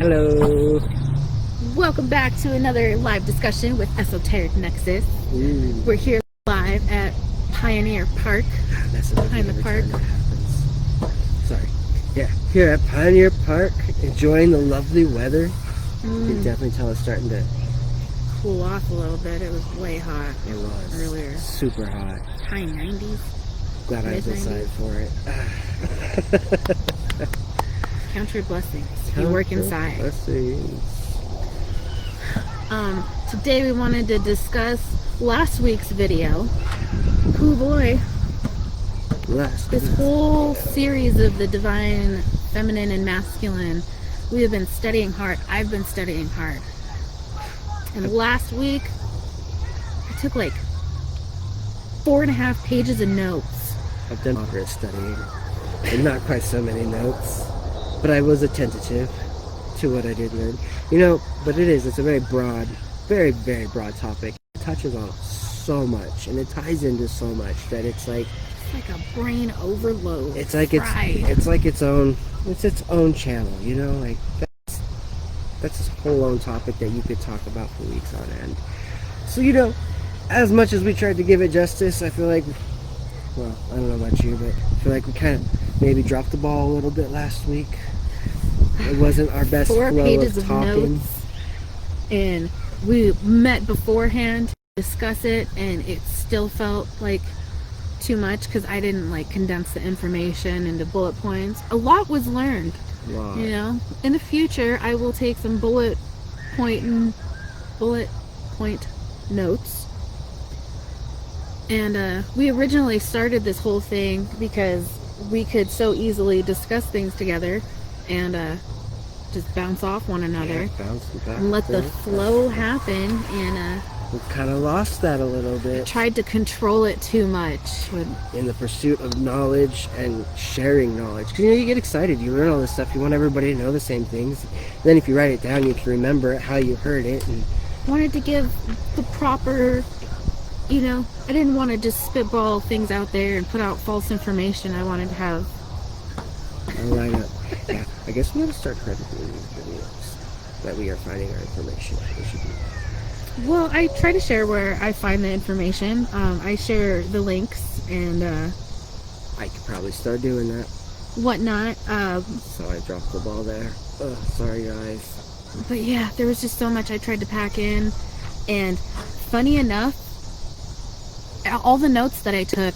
Hello. Welcome back to another live discussion with Esoteric Nexus. Ooh, We're here live at Pioneer Park. that's another Behind the every park. time that happens. Sorry. Yeah, here at Pioneer Park, enjoying the lovely weather. You can definitely tell it's starting to. Cool off a little bit. It was way hot It was earlier. super hot. High 90s. Glad I was Mid-90s. inside for it. Count your blessings. You work inside. Blessings. Today we wanted to discuss last week's video. Oh boy. This whole series of the divine feminine and masculine, we have been studying hard. I've been studying hard. And last week, I took like 4.5 pages of notes. I've done moderate studying, and not quite so many notes, but I was attentive to what I did learn. But it's a very broad, very, very broad topic. It touches on so much, and it ties into so much that it's like A brain overload. it's like fried. it's like its own channel. Like that's a whole own topic that you could talk about for weeks on end. So as much as we tried to give it justice, I feel like, well, I don't know about you, but I feel like we kind of maybe dropped the ball a little bit last week. It wasn't our best 4 flow pages of of talking. notes, and we met beforehand to discuss it, and it still felt like too much because I didn't condense the information into bullet points. A lot was learned. Wow. In the future I will take some bullet point notes. And we originally started this whole thing because we could so easily discuss things together and just bounce off one another, and let the flow happen. And We've kind of lost that a little bit tried to control it too much. in the pursuit of knowledge and sharing knowledge. Because you get excited, you learn all this stuff, you want everybody to know the same things. Then if you write it down, you can remember how you heard it. And Wanted to give the proper, I didn't want to just spitball things out there and put out false information. I wanted to have a lineup. Yeah, I guess we ought to start crediting these videos that we are finding our information. We should do that. Well, I try to share where I find the information. I share the links and I could probably start doing that. whatnot. So I dropped the ball there. Ugh, sorry guys. But yeah, there was just so much I tried to pack in. And funny enough, all the notes that I took,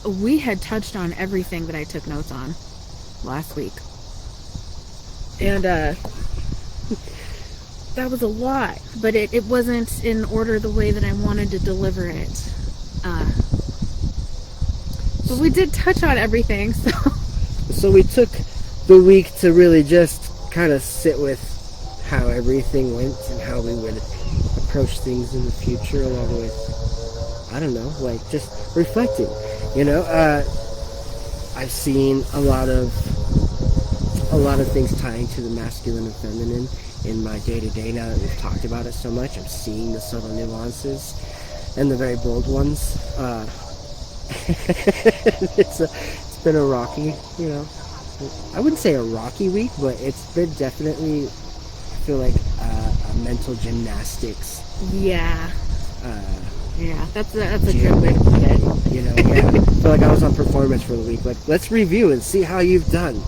we had touched on everything that I took notes on last week. And that was a lot, but it wasn't in order the way that I wanted to deliver it. But we did touch on everything, So we took the week to really just kind of sit with how everything went and how we would approach things in the future, along with, I don't know, just reflecting. I've seen a lot of things tying to the masculine and feminine in my day-to-day. Now that we've talked about it so much, I'm seeing the subtle nuances and the very bold ones. It's been a rocky, I wouldn't say a rocky week, but it's been definitely, I feel like, a mental gymnastics. yeah. Yeah, that's a Gym. good way to put it. I feel like I was on performance for the week. Let's review and see how you've done.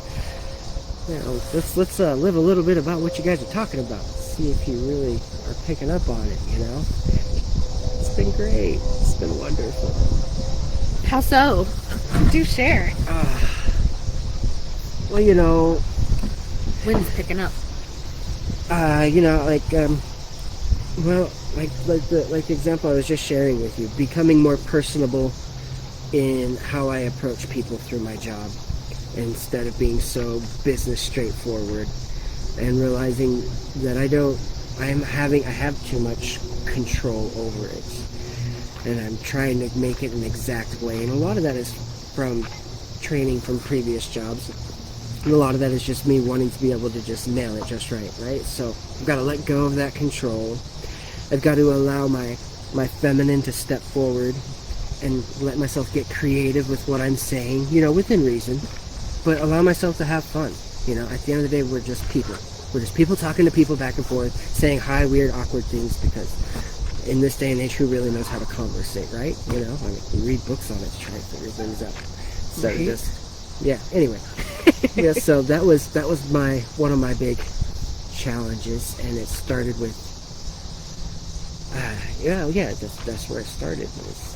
Let's live a little bit about what you guys are talking about. See if you really are picking up on it. It's been great. It's been wonderful. How so? Do share. Well, Wind's picking up. Like the example I was just sharing with you, becoming more personable in how I approach people through my job, instead of being so business straightforward, and realizing that I have too much control over it, and I'm trying to make it an exact way. And a lot of that is from training from previous jobs, and a lot of that is just me wanting to be able to just nail it just right? So I've got to let go of that control. I've got to allow my feminine to step forward and let myself get creative with what I'm saying, within reason, but allow myself to have fun. At the end of the day, we're just people. We're just people talking to people back and forth, saying hi, weird, awkward things, because in this day and age, who really knows how to conversate, right? You know, I mean, we read books on it to try and figure things out. So Right. yeah, anyway. Yeah, so that was one of my big challenges, and it started with, that's where it started, was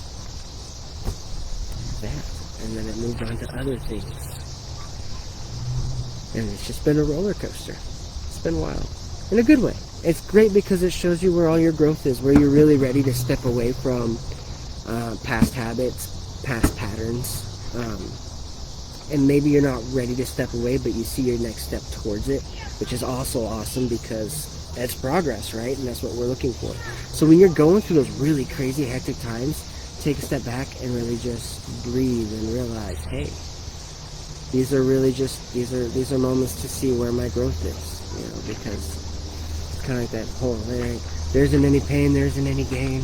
that. And then it moved on to other things. And it's just been a roller coaster. It's been wild. In a good way. It's great because it shows you where all your growth is, where you're really ready to step away from past habits, past patterns. And maybe you're not ready to step away, but you see your next step towards it, which is also awesome because it's progress, right? And that's what we're looking for. So when you're going through those really crazy, hectic times, take a step back and really just breathe and realize, hey, these are really just, these are moments to see where my growth is, you know, because it's kind of like that whole, there isn't any pain, there isn't any gain.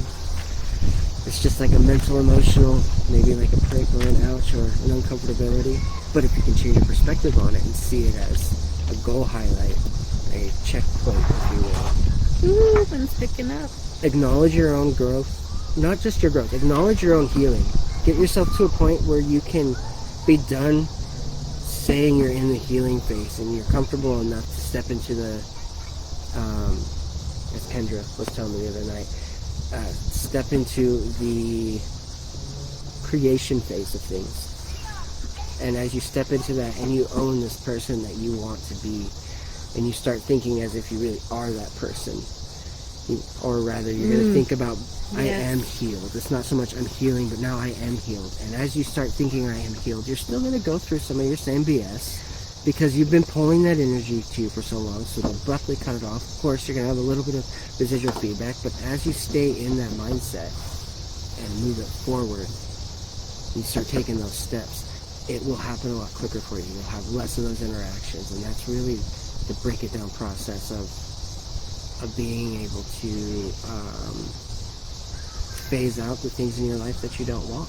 It's just like a mental, emotional, maybe like a prick or an ouch or an uncomfortability. But if you can change your perspective on it and see it as a goal highlight, a checkpoint, if you will. Ooh, been picking up. Acknowledge your own growth. Not just your growth, acknowledge your own healing. Get yourself to a point where you can be done saying you're in the healing phase and you're comfortable enough to step into the, as Kendra was telling me the other night, step into the creation phase of things. And as you step into that and you own this person that you want to be, and you start thinking as if you really are that person, or rather you're going to think about, I am healed. It's not so much I'm healing, but now I am healed. And as you start thinking I am healed, you're still going to go through some of your same BS because you've been pulling that energy to you for so long. So to abruptly cut it off, of course, you're going to have a little bit of residual feedback, but as you stay in that mindset and move it forward, you start taking those steps, it will happen a lot quicker for you. You'll have less of those interactions, and that's really the break it down process of being able to phase out the things in your life that you don't want.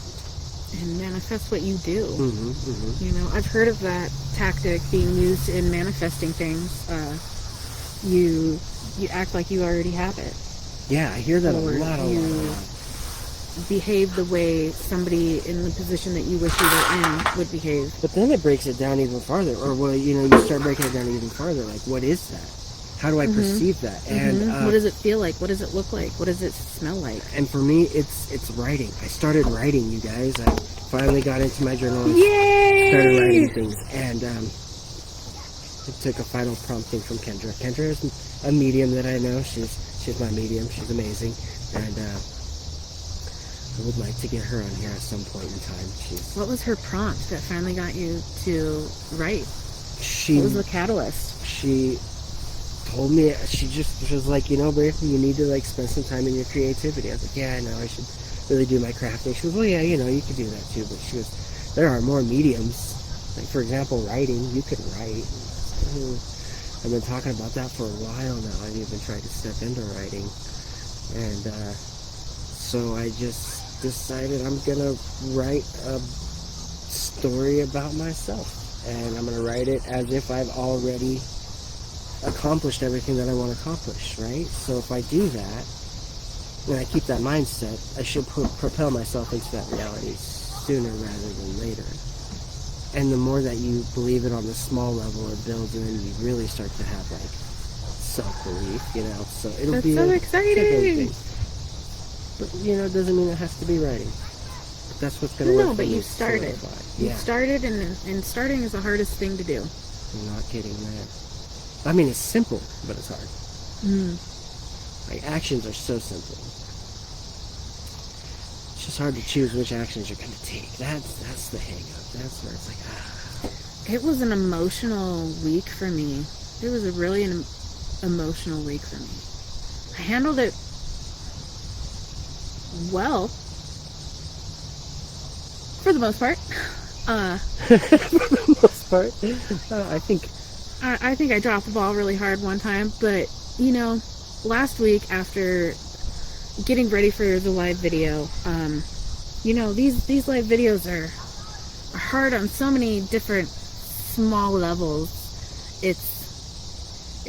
And manifest what you do. Mm-hmm, mm-hmm. You know, I've heard of that tactic being used in manifesting things. You act like you already have it. Yeah, I hear that a Or lot. you behave the way somebody in the position that you wish you were in would behave. But then it breaks it down even farther. Or, well, you know, you start breaking it down even farther. Like, what is that? How do I perceive that? And what does it feel like? What does it look like? What does it smell like? And for me, it's writing. I started writing, you guys. I finally got into my journal and Yay! started writing things. And it took a final prompting from Kendra. Kendra is a medium that I know. She's my medium. She's amazing. And I would like to get her on here at some point in time. What was her prompt that finally got you to write? What was the catalyst? She told me, she was like, you know, Bertha, you need to like spend some time in your creativity. I was like, yeah, I know, I should really do my crafting. She goes, well, yeah, you know, you could do that too. But she goes, there are more mediums. Like, for example, writing. You could write. I've been talking about that for a while now. I've even tried to step into writing. And so I just decided I'm going to write a story about myself. And I'm going to write it as if I've already accomplished everything that I want to accomplish, right? So if I do that, and I keep that mindset, I should propel myself into that reality sooner rather than later. And the more that you believe it on the small level, it builds in, you really start to have like self-belief, you know. So it'll That's be so a exciting. thing. But you know, it doesn't mean it has to be writing. But that's what's going to work. No, but for me you started. Yeah. You started, and starting is the hardest thing to do. I'm not kidding, man. I mean, it's simple, but it's hard. Like, actions are so simple. It's just hard to choose which actions you're going to take. That's the hang-up. That's where it's like, It was an emotional week for me. It was a really emotional week for me. I handled it well, for the most part. for the most part, I think I dropped the ball really hard one time, but, you know, last week after getting ready for the live video, you know, these live videos are hard on so many different small levels. It's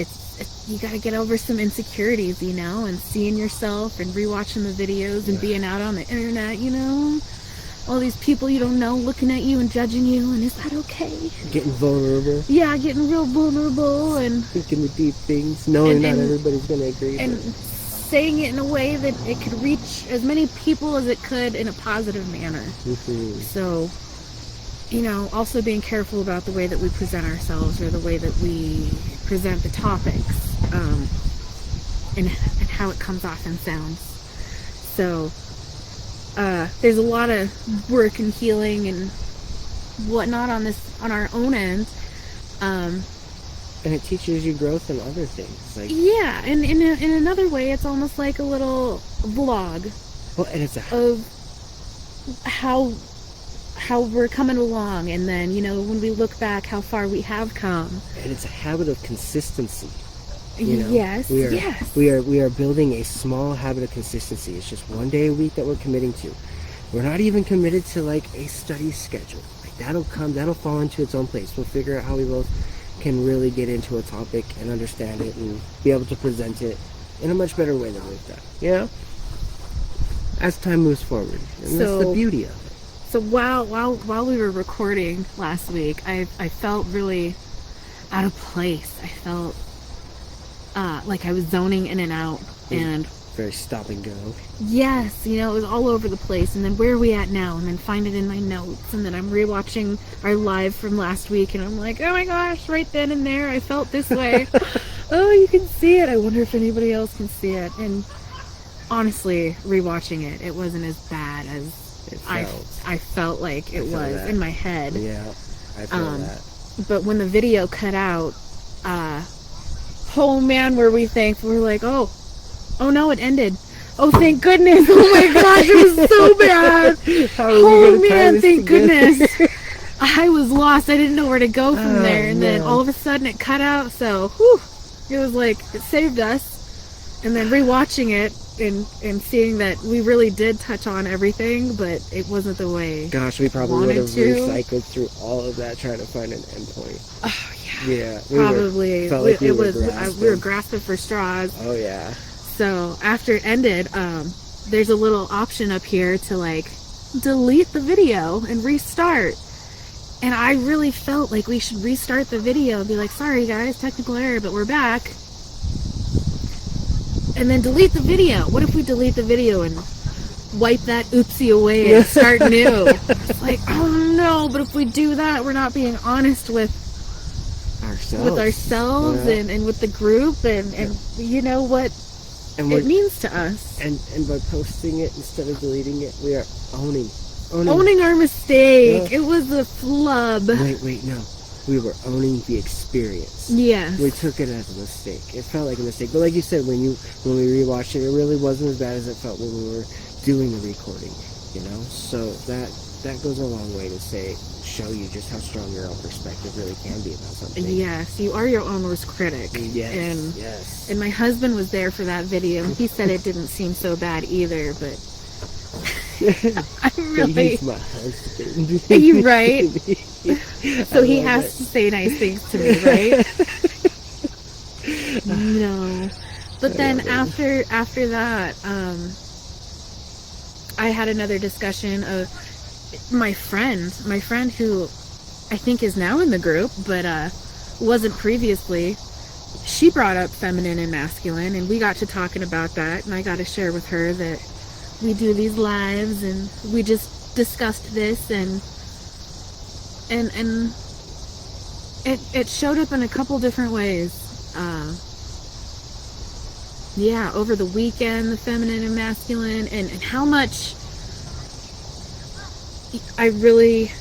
you got to get over some insecurities, you know, and seeing yourself and rewatching the videos and being out on the internet, you know, all these people you don't know looking at you and judging you, and is that okay? Getting vulnerable. Yeah, getting real vulnerable and thinking the deep things, knowing not everybody's going to agree. And saying it in a way that it could reach as many people as it could in a positive manner. Mm-hmm. So, you know, also being careful about the way that we present ourselves or the way that we present the topics, and how it comes off and sounds. So, there's a lot of work and healing and whatnot on our own end. And it teaches you growth in other things. Like, yeah, and in another way, it's almost like a little vlog. Well, and it's of how we're coming along, and then, you know, when we look back, how far we have come. And it's a habit of consistency. You know? Yes, we are building a small habit of consistency. It's just one day a week that we're committing to. We're not even committed to like a study schedule. Like that'll fall into its own place. We'll figure out how we both can really get into a topic and understand it and be able to present it in a much better way than we've done. You know? As time moves forward. And that's the beauty of it. So while we were recording last week, I felt really out of place. I felt like I was zoning in and out, and very stop and go. Yes, you know, it was all over the place. And then where are we at now? And then find it in my notes, and then I'm rewatching our live from last week, and I'm like, oh my gosh, right then and there I felt this way. Oh, you can see it. I wonder if anybody else can see it. And honestly, rewatching it wasn't as bad as I felt like it was that. in my head. Yeah, I feel that. But when the video cut out, oh man, were we thankful. We're like, oh no, it ended. Oh, thank goodness. Oh my gosh, it was so bad. Oh man, thank goodness. I was lost. I didn't know where to go from there. And then all of a sudden it cut out. So, whew, it was like, it saved us. And then rewatching it, and seeing that we really did touch on everything, but it wasn't the way. Gosh, we probably would have recycled through all of that trying to find an endpoint. Oh yeah. Yeah, probably. We were grasping for straws. Oh yeah. So after it ended, there's a little option up here to like delete the video and restart. And I really felt like we should restart the video and be like, sorry guys, technical error, but we're back. And then delete the video. What if we delete the video and wipe that oopsie away and start new? It's like, oh no, but if we do that, we're not being honest with ourselves and with the group and you know what it means to us. And by posting it instead of deleting it, we are owning our mistake. It was a flub. Wait, no. We were owning the experience. Yes. We took it as a mistake. It felt like a mistake. But like you said, when we rewatched it, it really wasn't as bad as it felt when we were doing the recording. You know? So that goes a long way to show you just how strong your own perspective really can be about something. Yes, you are your own worst critic. Yes. And my husband was there for that video, and he said it didn't seem so bad either, but I'm really... He's my husband. You're right. So he has to say nice things to me, right? No. But then after that, I had another discussion of my friend who I think is now in the group, but wasn't previously. She brought up feminine and masculine, and we got to talking about that, and I got to share with her that we do these lives, and we just discussed this, and it showed up in a couple different ways. Over the weekend, the feminine and masculine, and how much I really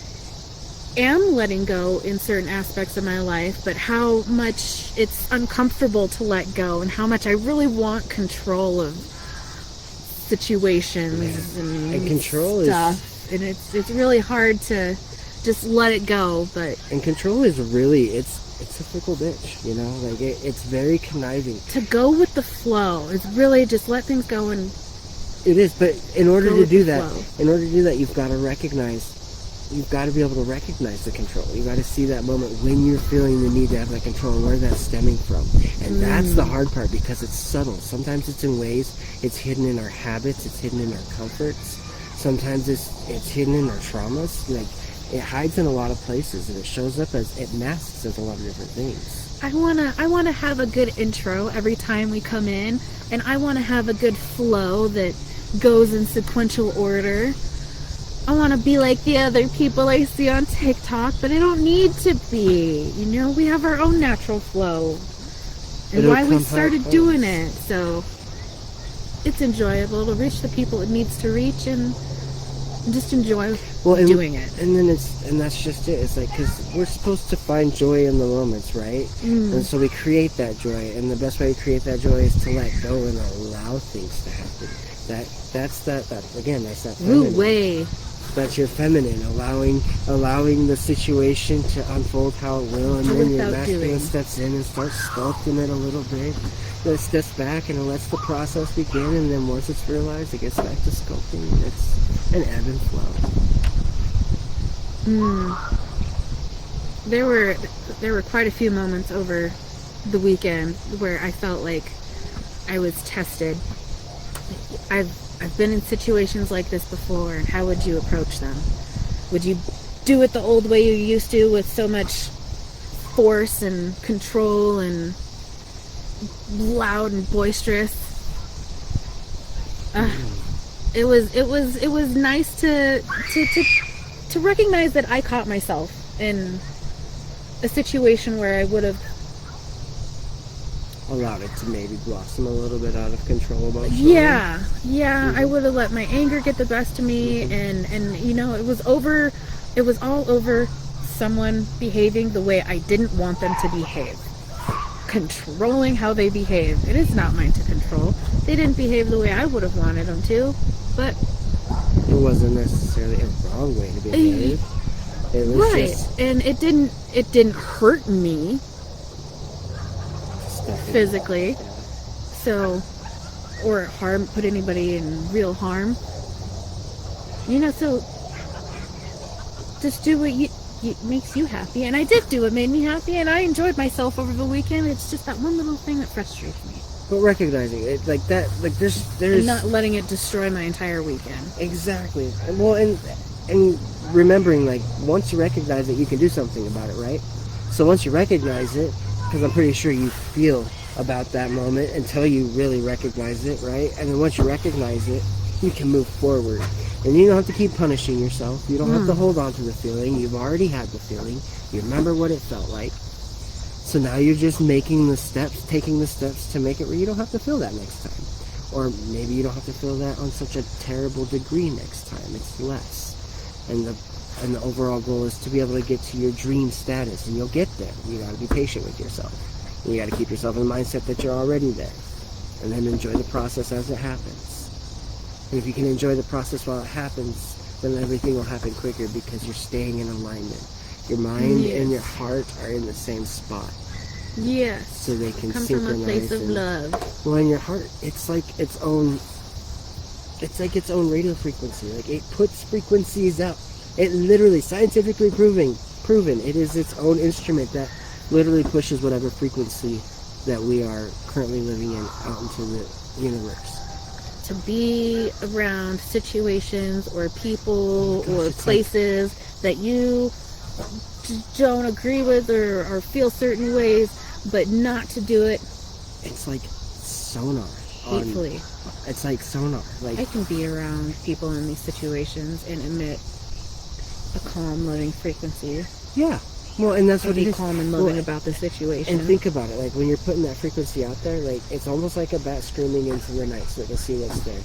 am letting go in certain aspects of my life, but how much it's uncomfortable to let go, and how much I really want control of situations and control stuff. And it's really hard to just let it go, and control is really it's a fickle bitch, you know, like it's very conniving. To go with the flow, it's really just let things go. And it is, but in order to do that, you've got to recognize you've got to be able to recognize the control. You've got to see that moment when you're feeling the need to have that control and where that's stemming from. And that's the hard part, because it's subtle. Sometimes it's in ways, it's hidden in our habits, it's hidden in our comforts. Sometimes it's hidden in our traumas. Like, it hides in a lot of places, and it shows up as, it masks as a lot of different things. I wanna have a good intro every time we come in, and I wanna have a good flow that goes in sequential order. I wanna be like the other people I see on TikTok, but I don't need to be. You know, we have our own natural flow. And It'll why we come started how it doing comes. it. So it's enjoyable to reach the people it needs to reach, and just enjoy doing it. And then that's just it. It's like, because we're supposed to find joy in the moments, right? And so we create that joy, and the best way to create that joy is to let go and allow things to happen. That's that feminine. Way. That's your feminine, allowing the situation to unfold how it will, and then your Without masculine doing. steps in and starts sculpting it a little bit. Then it steps back and it lets the process begin, and then once it's realized, it gets back to sculpting. It's an ebb and flow. There were quite a few moments over the weekend where I felt like I was tested. I've been in situations like this before, and how would you approach them? Would you do it the old way you used to, with so much force and control and loud and boisterous? It was nice to recognize that I caught myself in a situation where I would have allowed it to maybe blossom a little bit out of control emotionally. Yeah, I would have let my anger get the best of me, and you know, it was all over someone behaving the way I didn't want them to behave, controlling how they behave. It is not mine to control. They didn't behave the way I would have wanted them to, but it wasn't necessarily a wrong way to behave. It was right, just and it didn't hurt me physically, so, or put anybody in real harm, you know. So just do what makes you happy, and I did do what made me happy, and I enjoyed myself over the weekend. It's just that one little thing that frustrates me, but recognizing it like that, like there's and not letting it destroy my entire weekend. Exactly. Well, and remembering, like, once you recognize it, you can do something about it, right? So once you recognize it, because I'm pretty sure you feel about that moment until you really recognize it, right? And then once you recognize it, you can move forward. And you don't have to keep punishing yourself. You don't have to hold on to the feeling. You've already had the feeling. You remember what it felt like. So now you're just taking the steps to make it where you don't have to feel that next time. Or maybe you don't have to feel that on such a terrible degree next time. It's less. And the overall goal is to be able to get to your dream status, and you'll get there. You gotta be patient with yourself. And you gotta keep yourself in the mindset that you're already there. And then enjoy the process as it happens. And if you can enjoy the process while it happens, then everything will happen quicker, because you're staying in alignment. Your mind and your heart are in the same spot. Yes. So they can come synchronize. from a place of love. Well, in your heart, it's like its own radio frequency. Like, it puts frequencies out. It literally, scientifically proven, it is its own instrument that literally pushes whatever frequency that we are currently living in out into the universe. To be around situations or people or places that you don't agree with or feel certain ways, but not to do it. It's like sonar. Hatefully. It's like sonar. Like, I can be around people in these situations and emit a calm, loving frequency. Yeah. Well, and that's what it be is. calm and loving about the situation. And think about it. Like, when you're putting that frequency out there, like, it's almost like a bat screaming into the night so they can see what's there.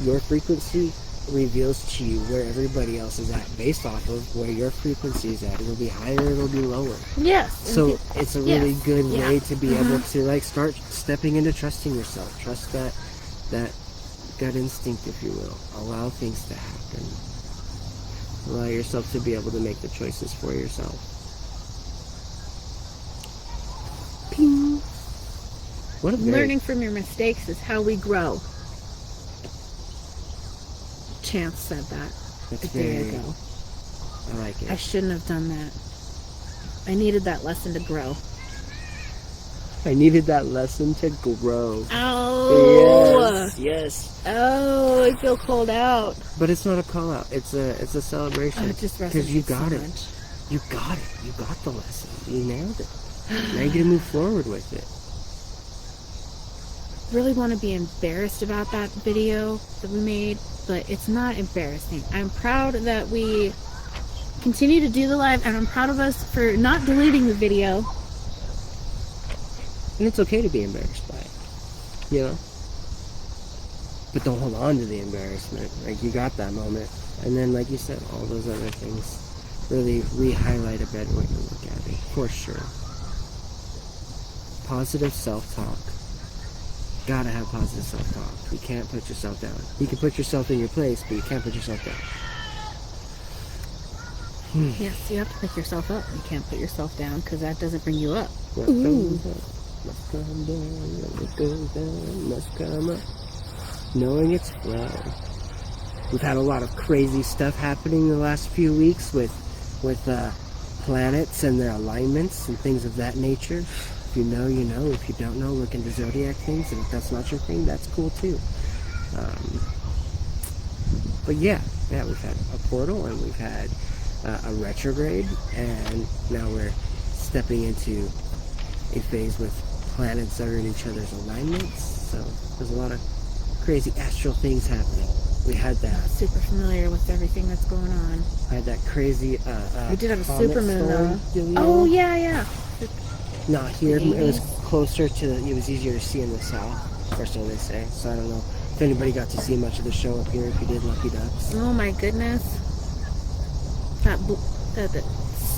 Your frequency reveals to you where everybody else is at, based off of where your frequency is at. It'll be higher, it'll be lower. Yes. So it's a really good way to be able to, like, start stepping into trusting yourself. Trust that gut instinct, if you will. Allow things to happen. Allow yourself to be able to make the choices for yourself. Ping. Learning from your mistakes is how we grow. Chance said that a day ago. I like it. I shouldn't have done that. I needed that lesson to grow. I needed that lesson to grow. Oh! Yes. Oh, I feel cold out. But it's not a call out. It's a celebration. Oh, it just because you resonates got so it. much. You got it. You got the lesson. You nailed it. Now you get to move forward with it. Really want to be embarrassed about that video that we made, but it's not embarrassing. I'm proud that we continue to do the live, and I'm proud of us for not deleting the video. And it's okay to be embarrassed by it. You know? But don't hold on to the embarrassment. Like, you got that moment. And then, like you said, all those other things really re-highlight a better way to look at it. For sure. Positive self-talk. Gotta have positive self-talk. You can't put yourself down. You can put yourself in your place, but you can't put yourself down. Yes, you have to pick yourself up. You can't put yourself down, because that doesn't bring you up. What goes up must come down. What goes down must come up. Knowing its flow. We've had a lot of crazy stuff happening the last few weeks with planets and their alignments and things of that nature. If you know, you know. If you don't know, look into zodiac things. And if that's not your thing, that's cool too. But yeah, we've had a portal and we've had a retrograde, and now we're stepping into a phase with planets that are in each other's alignments. So there's a lot of crazy astral things happening. We had that. Super familiar with everything that's going on. I had that crazy. We did have a comet supermoon storm though. dealio. Oh yeah. Not here. The It was 80s. closer to. It was easier to see in the south, or so they say. So I don't know if anybody got to see much of the show up here. If you did, lucky ducks. Oh my goodness. That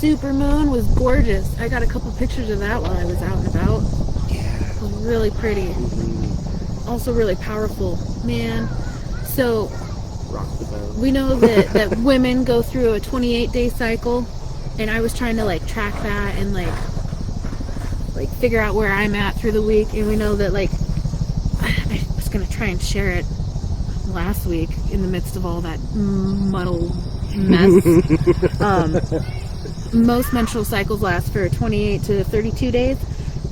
supermoon was gorgeous. I got a couple pictures of that while I was out and about. Yeah. It was really pretty. Mm-hmm. Also really powerful. Man. So Rock the boat. we know that women go through a 28-day cycle, and I was trying to like track that and like figure out where I'm at through the week, and we know that like I was gonna try and share it last week in the midst of all that muddle mess. Most menstrual cycles last for 28 to 32 days,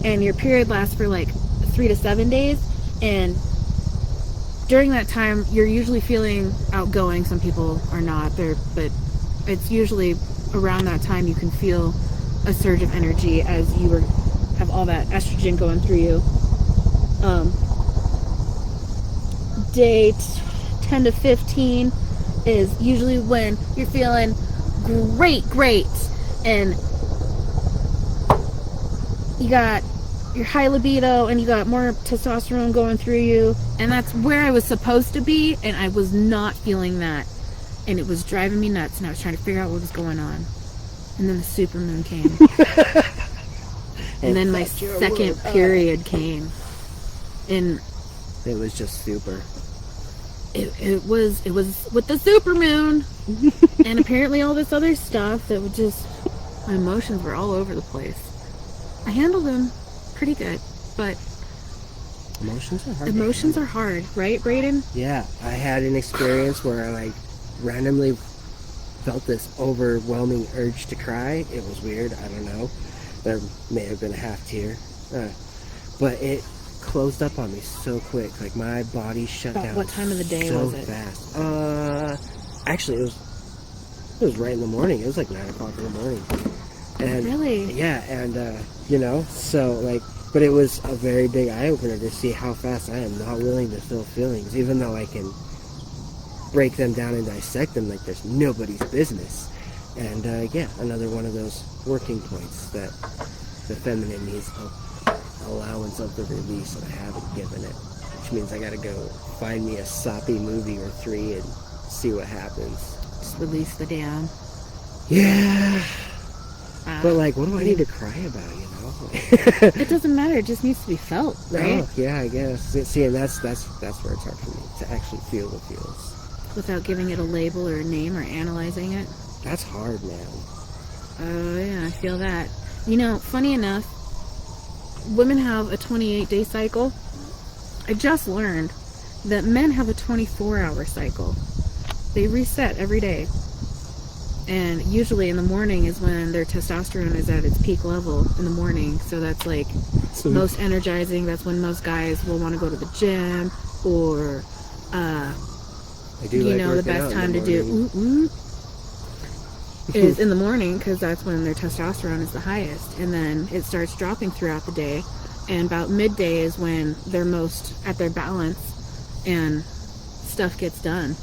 and your period lasts for like 3 to 7 days, and during that time you're usually feeling outgoing. Some people are not there, but it's usually around that time you can feel a surge of energy as you have all that estrogen going through you. Day 10 to 15 is usually when you're feeling great, and you got your high libido and you got more testosterone going through you, and that's where I was supposed to be, and I was not feeling that, and it was driving me nuts, and I was trying to figure out what was going on. And then the supermoon came. And then my second period came, and it was just super. It was with the supermoon, and apparently all this other stuff that would just, my emotions were all over the place. I handled them pretty good, but Emotions are hard. emotions are hard, right, Brayden? Yeah, I had an experience where I like randomly felt this overwhelming urge to cry. It was weird. I don't know. There may have been a half tear, but it closed up on me so quick. Like my body shut About down. what time of the day so was it? fast. Actually, it was right in the morning. It was like 9 o'clock in the morning. And Really? yeah, and so like, but it was a very big eye opener to see how fast I am not willing to feel feelings, even though I can break them down and dissect them like there's nobody's business. And yeah, another one of those working points that the feminine needs allowance of the release, and I haven't given it, which means I gotta go find me a soppy movie or 3 and see what happens. Just release the damn. Yeah. But like, what do I need to cry about, you know? It doesn't matter. It just needs to be felt, right? Oh, yeah, I guess. See, and that's where it's hard for me to actually feel the feels. Without giving it a label or a name or analyzing it. That's hard, man. Oh yeah, I feel that. You know, funny enough, women have a 28-day cycle. I just learned that men have a 24-hour cycle. They reset every day. And usually in the morning is when their testosterone is at its peak level in the morning. So that's like So most energizing. That's when most guys will want to go to the gym, or I do you like know, the working out best in time the to do morning. is in the morning, because that's when their testosterone is the highest, and then it starts dropping throughout the day, and about midday is when they're most at their balance and stuff gets done.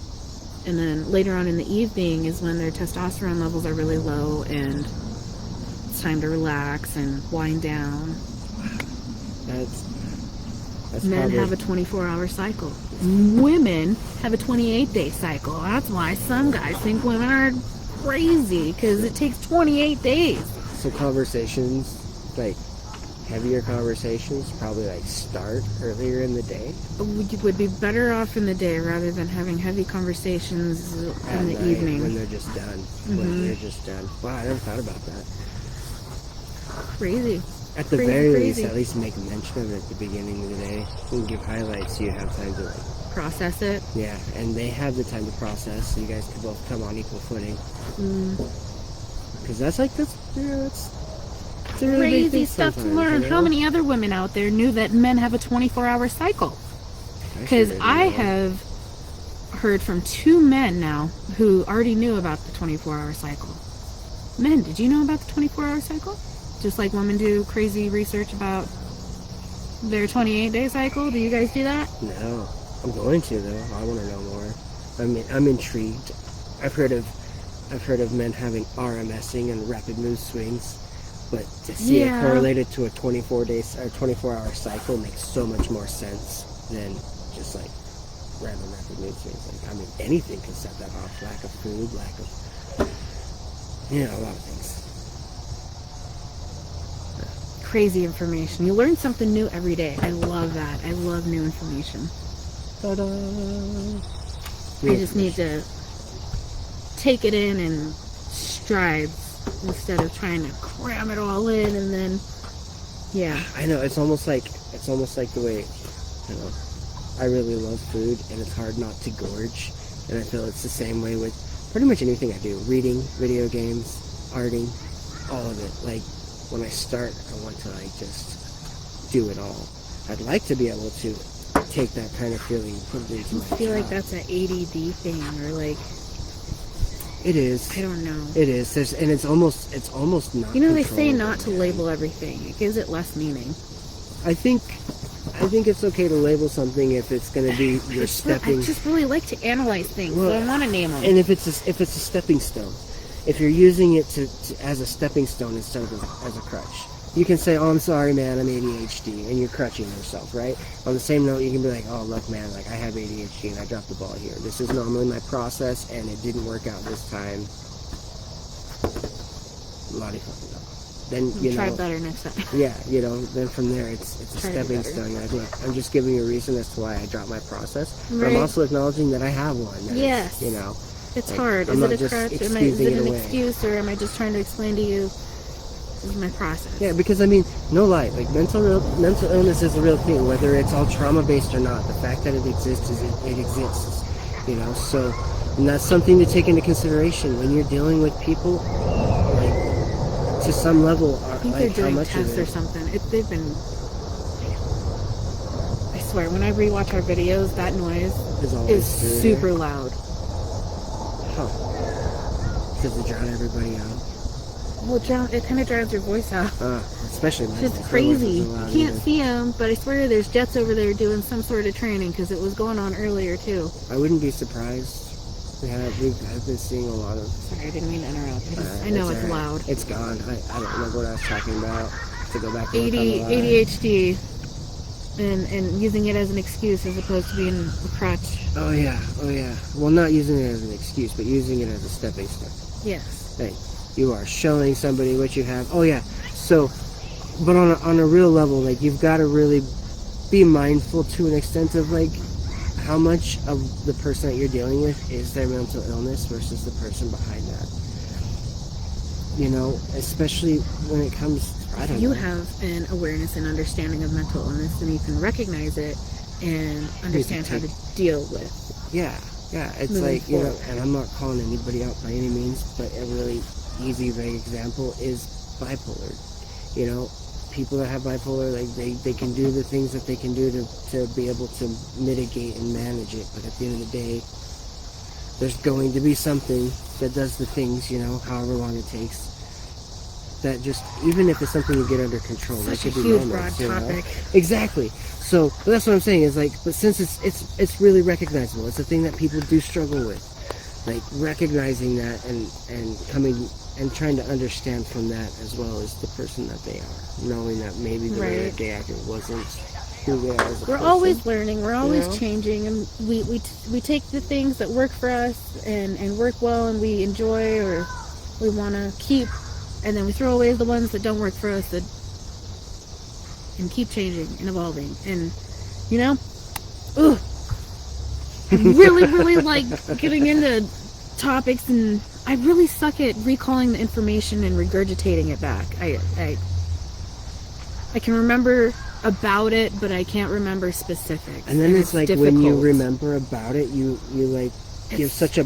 And then later on in the evening is when their testosterone levels are really low and it's time to relax and wind down. That's Men probably, have a 24-hour cycle. Women have a 28-day cycle. That's why some guys think women are crazy, because it takes 28 days. so conversations, like heavier conversations, probably like start earlier in the day. You would be better off in the day rather than having heavy conversations At in the night, evening. when they're just done. When they're just done. Wow, I never thought about that. Crazy. At the Crazy, very crazy. least, at least make mention of it at the beginning of the day. And give highlights so you have time to like, Process it. yeah, and they have the time to process, so you guys can both come on equal footing. Because that's like it's a really big Crazy thing stuff to sometimes, learn. you How know? many other women out there knew that men have a 24-hour cycle? Because sure I didn't know. have heard from 2 men now who already knew about the 24-hour cycle. Men, did you know about the 24-hour cycle? Just like women do crazy research about their 28-day cycle. Do you guys do that? No, I'm going to though. I want to know more. I mean, I'm intrigued. I've heard of men having RMSing and rapid mood swings, but to see it Yeah. correlated to a 24-hour cycle makes so much more sense than just like random rapid mood swings. Like, I mean, anything can set that off. Lack of food, lack of, a lot of things. Crazy information. You learn something new every day. I love that. I love new information. Ta-da! I just need to take it in in strides instead of trying to cram it all in and then, yeah. I know, it's almost like the way, I really love food and it's hard not to gorge, and I feel it's the same way with pretty much anything I do. Reading, video games, arting, all of it. Like, when I start, I want to like just do it all. I'd like to be able to take that kind of feeling and put it into my I feel like job. that's an ADD thing, or like, It is. I don't know. It is. And it's almost not. You know, they say controllable, not to man. label everything. It gives it less meaning. I think it's okay to label something if it's going to be your I stepping. just really like to analyze things, so I want to name them. And if it's a stepping stone, if you're using it to as a stepping stone instead of as a crutch, you can say, "Oh, I'm sorry, man, I'm ADHD," and you're crutching yourself, right? On the same note, you can be like, "Oh, look, man, like I have ADHD and I dropped the ball here. This is normally my process, and it didn't work out this time." Lottie fucking dog. Then Try better next time. yeah, then from there it's a Try to do stepping better. stone. You're like, look, I'm just giving you a reason as to why I dropped my process. But Right. I'm also acknowledging that I have one. that Yes. It's, It's like, hard. I'm Is not it a just crutch? Is excusing it it an away. excuse, or am I just trying to explain to you this is my process? Yeah, because I mean, no lie, like mental illness is a real thing, whether it's all trauma based or not. The fact that it exists is it exists, So, and that's something to take into consideration when you're dealing with people, like to some level, I think like they're how doing much tests of or it. something. They've been. I swear, when I rewatch our videos, that noise Is always is through super here. loud. Huh. Because they drown everybody out. Well, it kind of drives your voice out. Especially my It's voice. My crazy. voice isn't loud You can't either. see them, but I swear there's jets over there doing some sort of training because it was going on earlier too. I wouldn't be surprised. I've been seeing a lot of. Sorry, I didn't mean to interrupt. I know it's alright. loud. It's gone. I don't remember what I was talking about. To go back and look on the line. ADHD, and using it as an excuse as opposed to being a crutch. Oh yeah. Well, not using it as an excuse, but using it as a stepping stone. Yes. Hey, you are showing somebody what you have. Oh yeah. So, but on a real level, like you've got to really be mindful to an extent of like how much of the person that you're dealing with is their mental illness versus the person behind that. Especially when it comes. I don't You know. have an awareness and understanding of mental illness, and you can recognize it and understand how to deal with. Yeah. Yeah, it's moving like, you know, forward. and I'm not calling anybody out by any means, but a really easy, vague example is bipolar. You know, people that have bipolar, like, they can do the things that they can do to be able to mitigate and manage it, but at the end of the day, there's going to be something that does the things, you know, however long it takes, that just, even if it's something you get under control, that Such a could be huge, moments, broad you know? topic. Exactly. So that's what I'm saying is, like, but since it's really recognizable, it's a thing that people do struggle with, like recognizing that and coming and trying to understand from that as well as the person that they are, knowing that maybe the way that they acted wasn't who they are as a We're person. always learning. We're always You know? changing, and we take the things that work for us and work well, and we enjoy or we want to keep, and then we throw away the ones that don't work for us and keep changing and evolving. And you know, I really like getting into topics, and I really suck at recalling the information and regurgitating it back. I can remember about it, but I can't remember specifics. And then it's like difficult. when you remember about it, you like give such a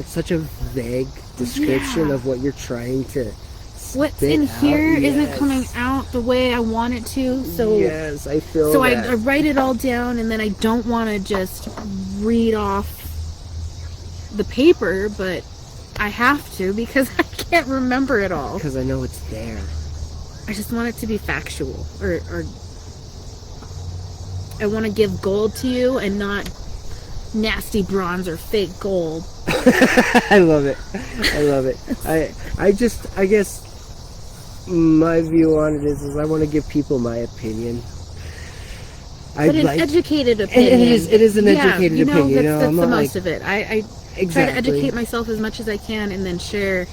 such a vague description of what you're trying to. What's spit in out. here Yes. isn't coming out the way I want it to, so yes, I feel so that. I write it all down, and then I don't want to just read off the paper, but I have to because I can't remember it all. Because I know it's there. I just want it to be factual, or I want to give gold to you and not nasty bronze or fake gold. I love it. I love it. I guess my view on it is I want to give people my opinion. But an educated opinion. It is an educated opinion. You know, that's I'm the not most like, of it. I exactly. try to educate myself as much as I can, and then share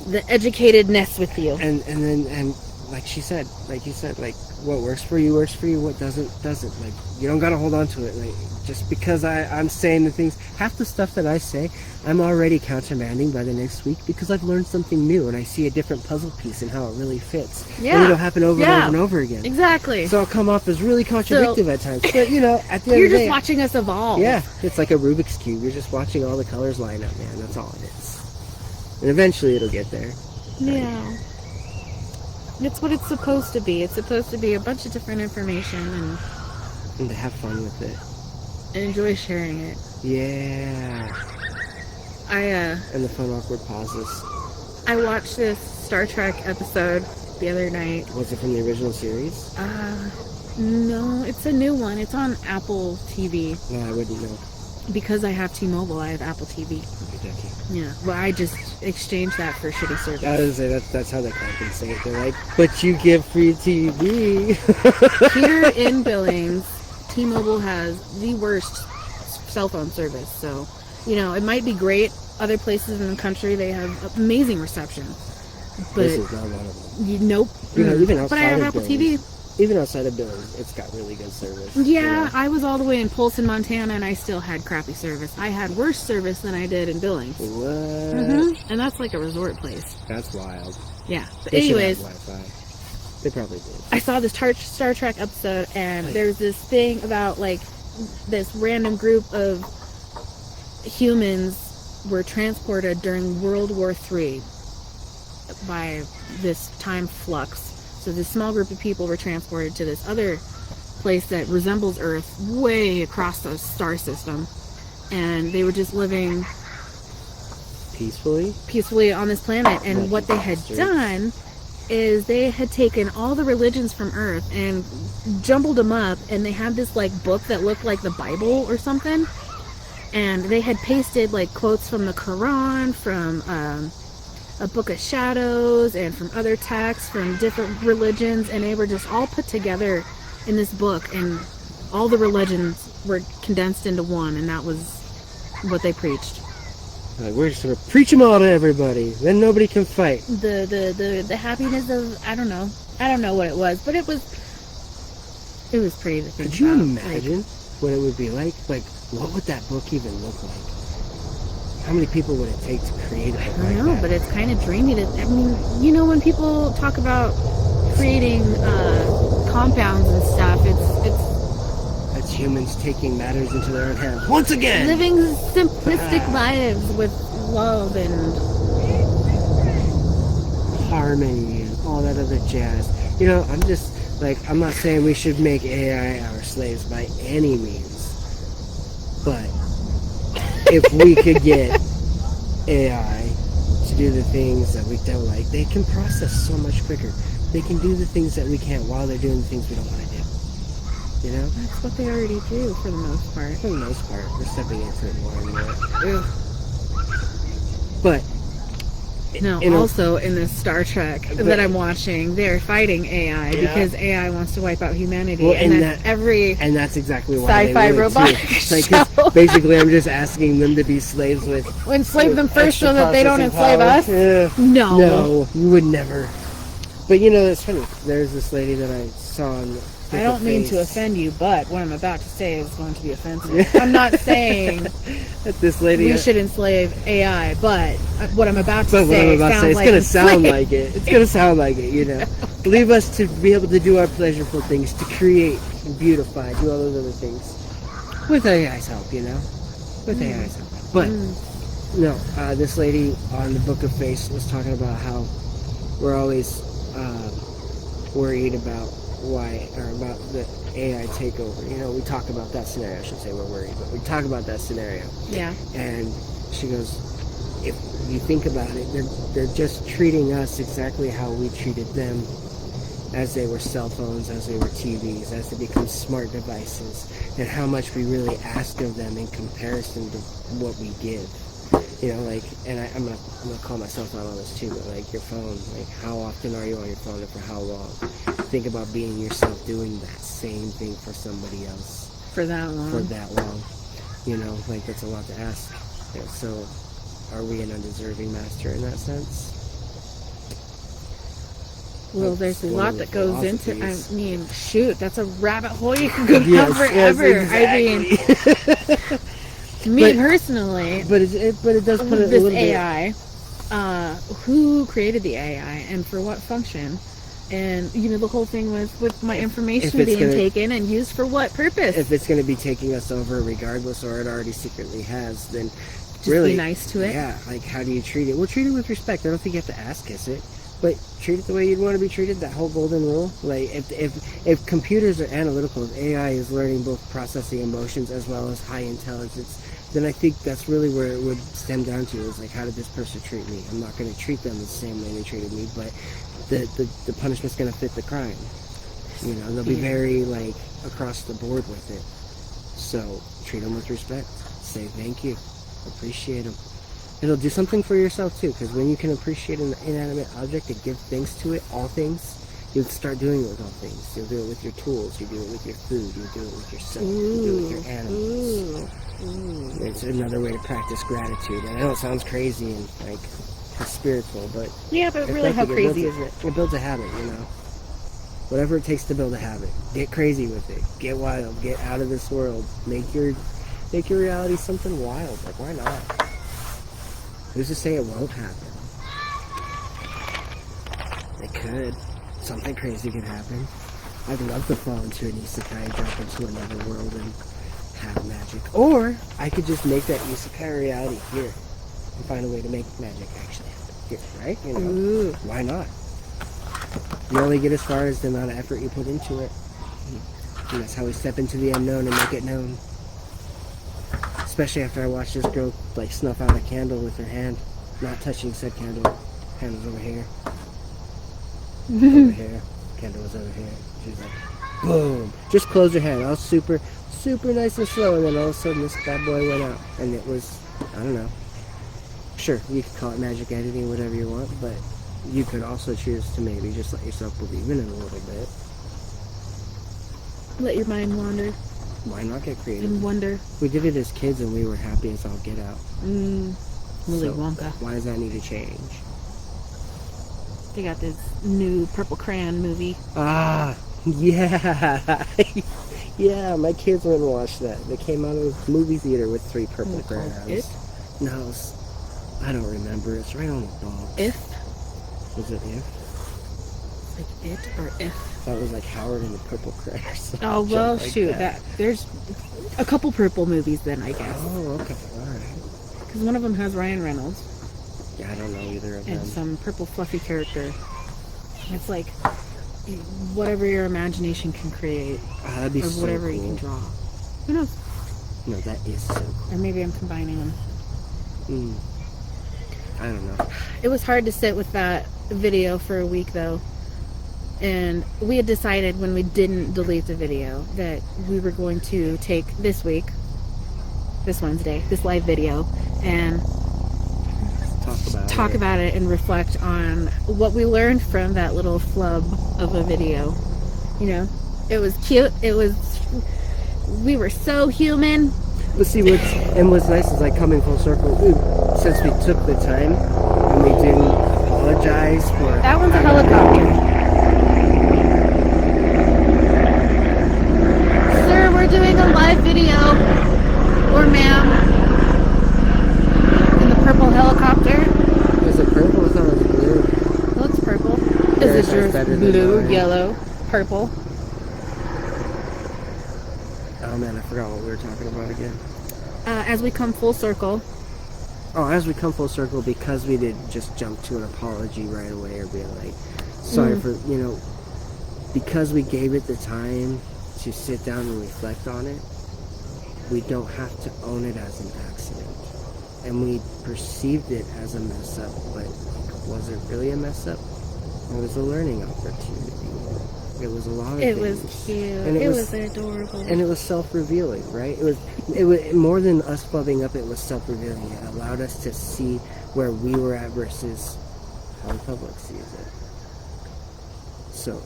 the educatedness with you. And like she said, like you said, like what works for you, what doesn't. Like you don't gotta hold on to it. Like just because I'm saying the things, half the stuff that I say, I'm already countermanding by the next week because I've learned something new and I see a different puzzle piece and how it really fits. Yeah. And it'll happen over and over and over again. Exactly. So I'll come off as really contradictive at times. But you know, at the end You're of the just day, watching us evolve. yeah, it's like a Rubik's Cube. You're just watching all the colors line up, man. That's all it is. And eventually it'll get there. Yeah. It's what it's supposed to be. It's supposed to be a bunch of different information And to have fun with it. and enjoy sharing it. Yeah. And the fun, awkward pauses. I watched this Star Trek episode the other night. Was it from the original series? No, it's a new one. It's on Apple TV. No, I wouldn't know. Because I have T-Mobile, I have Apple TV. Yeah, well, I just exchanged that for shitty service. I was gonna say that's how they compensate. They're like, but you get free TV. Here in Billings, T-Mobile has the worst cell phone service. So, you know, it might be great. Other places in the country, they have amazing reception. But This is not one of them. nope. You know, even outside But I have of Apple Billings, TV. Even outside of Billings, it's got really good service. Yeah, you know? I was all the way in Polson, Montana, and I still had crappy service. I had worse service than I did in Billings. What? And that's like a resort place. That's wild. Yeah. But They should have anyways, Wi-Fi. They probably did. I saw this Star Trek episode, and there's this thing about like this random group of humans were transported during World War III by this time flux. So this small group of people were transported to this other place that resembles Earth, way across the star system, and they were just living peacefully on this planet. And what they had done is they had taken all the religions from Earth and jumbled them up, and they had this like book that looked like the Bible or something, and they had pasted like quotes from the Quran, from a Book of Shadows, and from other texts from different religions, and they were just all put together in this book, and all the religions were condensed into one, and that was what they preached. Like, we're just gonna preach them all to everybody, then nobody can fight. The happiness of I don't know what it was, but it was pretty to think Could you about. imagine what it would be like? Like, what would that book even look like? How many people would it take to create a book I like don't know, that? but it's kind of dreamy. I mean, you know, when people talk about creating compounds and stuff, it's It's humans taking matters into their own hands once again. Living simplistic lives with love and harmony and all that other jazz. You know, I'm just like, I'm not saying we should make AI our slaves by any means, but if we could get AI to do the things that we don't like, they can process so much quicker. They can do the things that we can't while they're doing the things we don't want to do. You know? that's what they already do for the most part. For the most part, we're stepping into it more and more. Ugh. But No, also in this Star Trek that I'm watching, they're fighting AI because AI wants to wipe out humanity, well, and that's exactly why sci-fi they would robot too. Like, 'cause basically, I'm just asking them to be slaves with. enslave them first extra so that they don't processing enslave power. us. No. No, you would never. But you know, it's funny. There's this lady that I saw on. I don't mean to offend you, but what I'm about to say is going to be offensive. I'm not saying that this lady we should enslave AI, but what I'm about to But what I'm say about to say, sounds it's like gonna sound enslaved. like it. It's gonna sound like it, you know. Leave us to be able to do our pleasurable things, to create and beautify, do all those other things. With AI's help, you know. With AI's help. But no, this lady on the Book of Face was talking about how we're always worried about about the AI takeover. You know, we talk about that scenario. I shouldn't say we're worried, but we talk about that scenario. Yeah. And she goes, if you think about it, they're just treating us exactly how we treated them as they were cell phones, as they were TVs, as they become smart devices, and how much we really ask of them in comparison to what we give. You know, like, and I'm gonna call myself out on this too, but like your phone, like how often are you on your phone and for how long? Think about being yourself doing that same thing for somebody else. For that long. For that long. You know, like that's a lot to ask. Yeah, so are we an undeserving master in that sense? Well, there's a One lot of the that goes into. I philosophies. mean, shoot, that's a rabbit hole you can go down Yes, forever. exactly. I mean, personally, But it does put it a this little bit. AI, who created the AI and for what function? And you know, the whole thing was with my information it's being gonna- taken and used for what purpose? If it's going to be taking us over regardless, or it already secretly has, then Just really be nice to it. Yeah, like how do you treat it? Well, treat it with respect. I don't think you have to ask us it, but treat it the way you'd want to be treated. That whole golden rule. Like if computers are analytical, if AI is learning both processing emotions as well as high intelligence, then I think that's really where it would stem down to, is like, how did this person treat me? I'm not going to treat them the same way they treated me, but the punishment's going to fit the crime. You know, they'll be very like across the board with it. So treat them with respect. Say thank you. Appreciate them. It'll do something for yourself too, because when you can appreciate an inanimate object and give thanks to it, all things, you'll start doing it with all things. You'll do it with your tools. You do it with your food. You do it with yourself. You do it with your animals. It's another way to practice gratitude. And I know it sounds crazy and like spiritual, but Yeah, but really, how crazy is it? It builds a habit, you know. Whatever it takes to build a habit. Get crazy with it. Get wild. Get out of this world. Make your reality something wild. Like, why not? Who's to say it won't happen? It could. Something crazy could happen. I'd love to fall into an isekai and jump into another world and have magic. Or I could just make that isekai reality here and find a way to make magic actually happen here, right? You know, why not? You only get as far as the amount of effort you put into it. And that's how we step into the unknown and make it known. Especially after I watched this girl like snuff out a candle with her hand, not touching said candle. Candle's over here. Over here. Candle was over here. She's like, boom. Just closed her hand. I was super nice and slow, and then all of a sudden this bad boy went out. And it was, I don't know. Sure, you could call it magic editing, whatever you want, but you could also choose to maybe just let yourself believe in it a little bit. Let your mind wander Why not get creative? and wonder. We did it as kids and we were happy as all get out. Willy So, Wonka. Why does that need to change? They got this new Purple Crayon movie. Ah, yeah. Yeah, my kids went and watched that. They came out of the movie theater with 3 purple crayons. It? No, I don't remember. It's right on the box. If? Was it If? Like It or If. That was like Howard and the Purple Crash. Oh, well, shoot. There's a couple purple movies then, I guess. Oh, okay. All right. Because one of them has Ryan Reynolds. Yeah, I don't know either of them. And some purple fluffy character. It's like whatever your imagination can create. That'd be or so whatever cool. you can draw. Who knows? No, that is so cool. Or maybe I'm combining them. I don't know. It was hard to sit with that video for a week, though. And we had decided when we didn't delete the video that we were going to take this week, this Wednesday, this live video, and talk about it and reflect on what we learned from that little flub of a video. You know, it was cute. We were so human. But see, what's nice is like coming full circle. Since we took the time and we didn't apologize for that one's a helicopter. Sir, we're doing a live video. Or ma'am. In the purple helicopter. Is it purple? I thought it was blue. It looks purple. Yours Is it is yours better than blue, mine. yellow, purple? Oh man, I forgot what we were talking about again. As we come full circle. Oh, as we come full circle, because we didn't just jump to an apology right away or be like, sorry for, because we gave it the time to sit down and reflect on it, we don't have to own it as an accident. And we perceived it as a mess up, but was it really a mess up? It was a learning opportunity. It was a lot of It things. was cute. And It was adorable. And it was self-revealing, right? It was more than us flubbing up. It was self-revealing. It allowed us to see where we were at versus how the public sees it. So,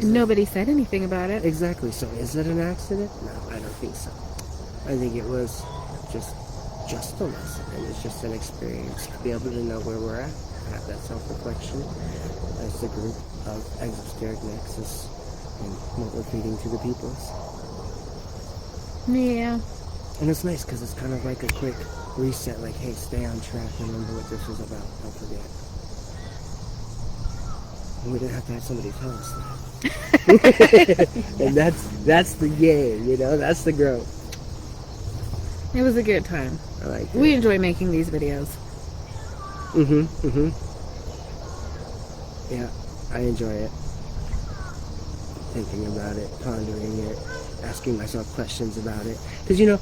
Nobody said anything about it. Exactly. So, is it an accident? No, I don't think so. I think it was just a lesson, and it's just an experience to be able to know where we're at, have that self-reflection as the group of Exosteric Nexus and what we're feeding to the peoples. Yeah. And it's nice because it's kind of like a quick reset, like, hey, stay on track, remember what this was about, don't forget. And we didn't have to have somebody tell us that. And that's the yay, that's the growth. It was a good time. I like it. We enjoy making these videos. Yeah, I enjoy it. Thinking about it, pondering it, asking myself questions about it. Because,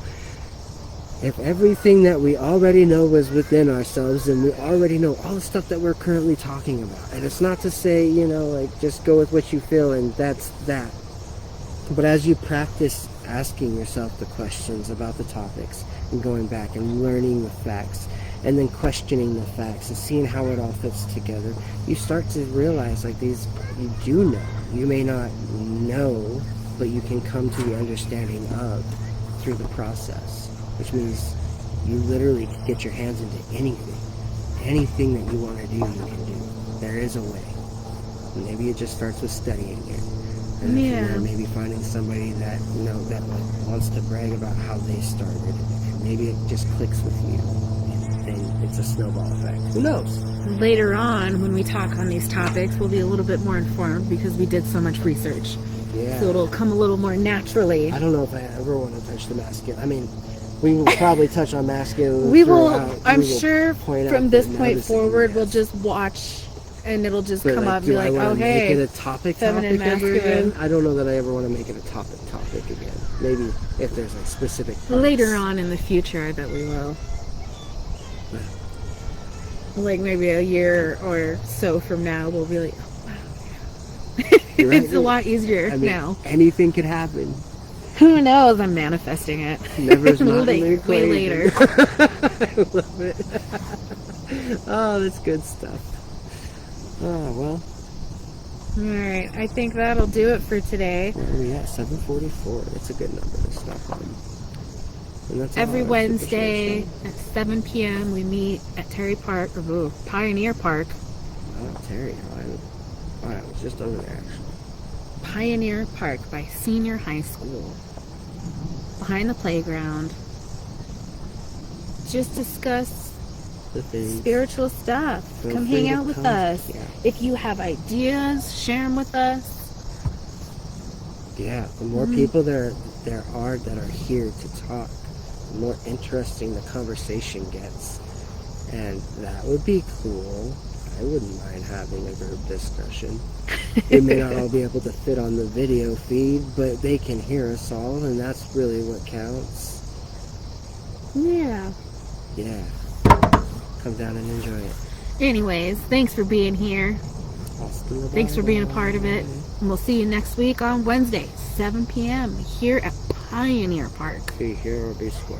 if everything that we already know was within ourselves, and we already know all the stuff that we're currently talking about, and it's not to say, just go with what you feel and that's that. But as you practice asking yourself the questions about the topics and going back and learning the facts and then questioning the facts and seeing how it all fits together, you start to realize you do know. You may not know, but you can come to the understanding of through the process, which means you literally can get your hands into anything. Anything that you want to do, you can do. There is a way. Maybe it just starts with studying it. And maybe finding somebody that that wants to brag about how they started. And maybe it just clicks with you, and it's a snowball effect. Who knows? Later on, when we talk on these topics, we'll be a little bit more informed because we did so much research. Yeah. So it'll come a little more naturally. I don't know if I ever want to touch the masculine. I mean, we will probably touch on masculine. I'm sure from this point forward, we'll just watch. And it'll just come up and be like, oh, hey, make it a topic ever again? I don't know that I ever want to make it a topic again. Maybe if there's like specific parts. Later on in the future, I bet we will. Like maybe a year or so from now, we'll be like, oh, wow. You're right. It's a lot easier now. Anything could happen. Who knows? I'm manifesting it. Never's not way later. I love it. Oh, that's good stuff. Oh, well. Alright, I think that'll do it for today. Where are we at? 7:44. That's a good number to stop on. And that's Every Wednesday at 7 p.m. we meet at Pioneer Park. Oh, Terry. I was just over there, actually. Pioneer Park by Senior High School. Behind the playground. Just discuss the things. spiritual stuff. Feel Come free hang to out with come. us. Yeah. If you have ideas, share them with us. Yeah, the more people there are that are here to talk, the more interesting the conversation gets. And that would be cool. I wouldn't mind having a group discussion. We may not all be able to fit on the video feed, but they can hear us all, and that's really what counts. Yeah. Yeah. Come down and enjoy it. Anyways, thanks for being here. Thanks for being a part of it. And we'll see you next week on Wednesday, 7 p.m. here at Pioneer Park. Be here or be square.